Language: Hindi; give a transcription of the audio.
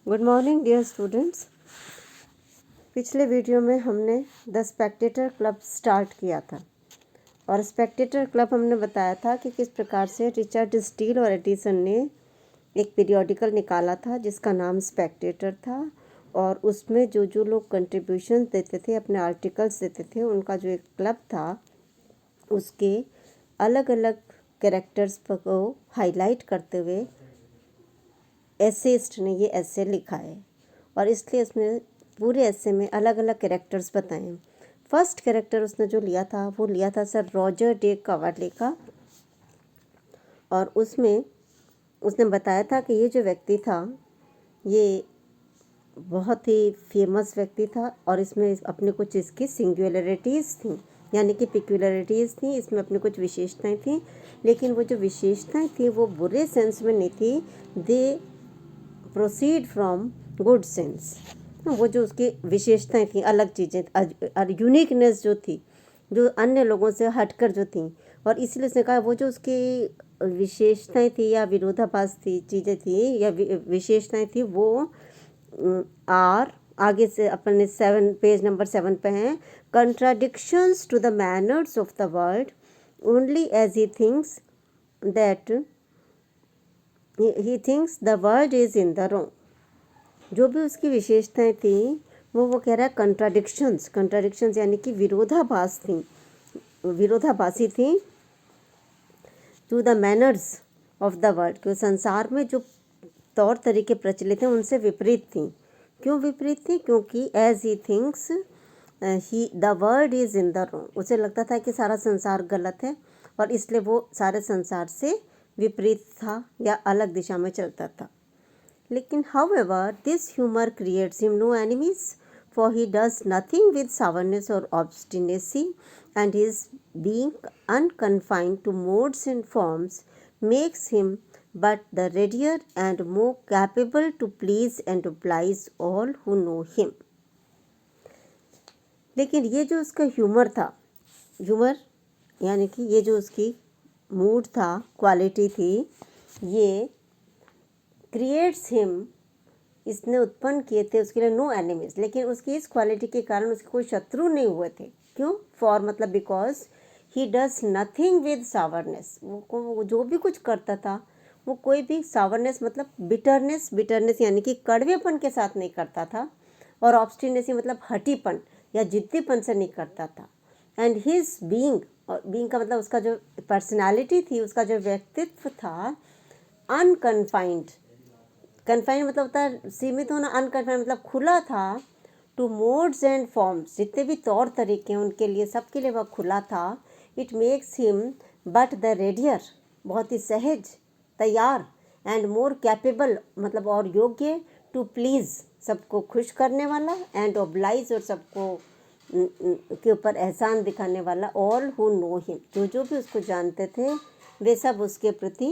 Good morning dear students. पिछले वीडियो में हमने द स्पेक्टेटर क्लब स्टार्ट किया था और स्पेक्टेटर क्लब हमने बताया था कि किस प्रकार से रिचर्ड स्टील और एडिसन ने एक पीरियोडिकल निकाला था जिसका नाम स्पेक्टेटर था और उसमें जो जो लोग कंट्रीब्यूशन देते थे, अपने आर्टिकल्स देते थे, उनका जो एक क्लब था उसके अलग अलग कैरेक्टर्स को हाईलाइट करते हुए एसेइस्ट ने ये एसे लिखा है और इसलिए उसने पूरे एसे में अलग अलग कैरेक्टर्स बताए। फर्स्ट कैरेक्टर उसने जो लिया था वो लिया था सर रॉजर डे कवर्ले का और उसमें उसने बताया था कि ये जो व्यक्ति था ये बहुत ही फेमस व्यक्ति था और इसमें अपने कुछ इसकी सिंगुलरिटीज़ थी, यानी कि पिक्युलरिटीज़ थी, इसमें अपनी कुछ विशेषताएं थी, लेकिन वो जो विशेषताएं थी वो बुरे सेंस में नहीं थी, दे प्रोसीड फ्रॉम गुड सेंस। वो जो उसकी विशेषताएं थी, अलग चीज़ें, यूनिकनेस जो थी, जो अन्य लोगों से हटकर जो थी, और इसलिए उसने कहा वो जो उसकी विशेषताएं थी या विरोधाभास थी, चीज़ें थी या विशेषताएं थी, वो आर आगे से अपने पेज नंबर 7 पे हैं। Contradictions to the manners of the world only as he thinks that he thinks the world is in the wrong. जो भी उसकी विशेषताएं थी वो कह रहा है कंट्राडिक्शंस यानी कि विरोधाभासी थी to the manners of the world, कि संसार में जो तौर तरीके प्रचलित हैं उनसे विपरीत थी। क्यों विपरीत थी? क्योंकि as he thinks he the world is in the wrong, उसे लगता था कि सारा संसार गलत है और इसलिए वो सारे संसार से विपरीत था या अलग दिशा में चलता था। लेकिन however this humor creates him no enemies, for he does nothing with sourness or obstinacy, and his being unconfined to modes and forms makes him but the readier and more capable to please and oblige all who know him। लेकिन ये जो उसका ह्यूमर था, ह्यूमर यानी कि ये जो उसकी मूड था, क्वालिटी थी, ये क्रिएट्स हिम, इसने उत्पन्न किए थे उसके लिए नो एनिमीज, लेकिन उसकी इस क्वालिटी के कारण उसके कोई शत्रु नहीं हुए थे। क्यों? फॉर मतलब because he does nothing with sourness, वो जो भी कुछ करता था वो कोई भी सावरनेस मतलब बिटरनेस यानी कि कड़वेपन के साथ नहीं करता था, और ऑब्स्टिनेसी मतलब हटीपन या जिद्दीपन से नहीं करता था। एंड हिज बीइंग, और बीइंग का मतलब उसका जो पर्सनालिटी थी, उसका जो व्यक्तित्व था, अनकन्फाइंड, कन्फाइंड मतलब होता है सीमित होना, अनकन्फाइंड मतलब खुला था, टू मोड्स एंड फॉर्म्स, जितने भी तौर तरीके हैं उनके लिए, सबके लिए वह खुला था। It makes him but the readier, बहुत ही सहज, तैयार, एंड मोर कैपेबल मतलब और योग्य, टू प्लीज़ सबको खुश करने वाला, एंड ओब्लाइज और सबको के ऊपर एहसान दिखाने वाला, ऑल हु नो हिम, जो जो भी उसको जानते थे वे सब उसके प्रति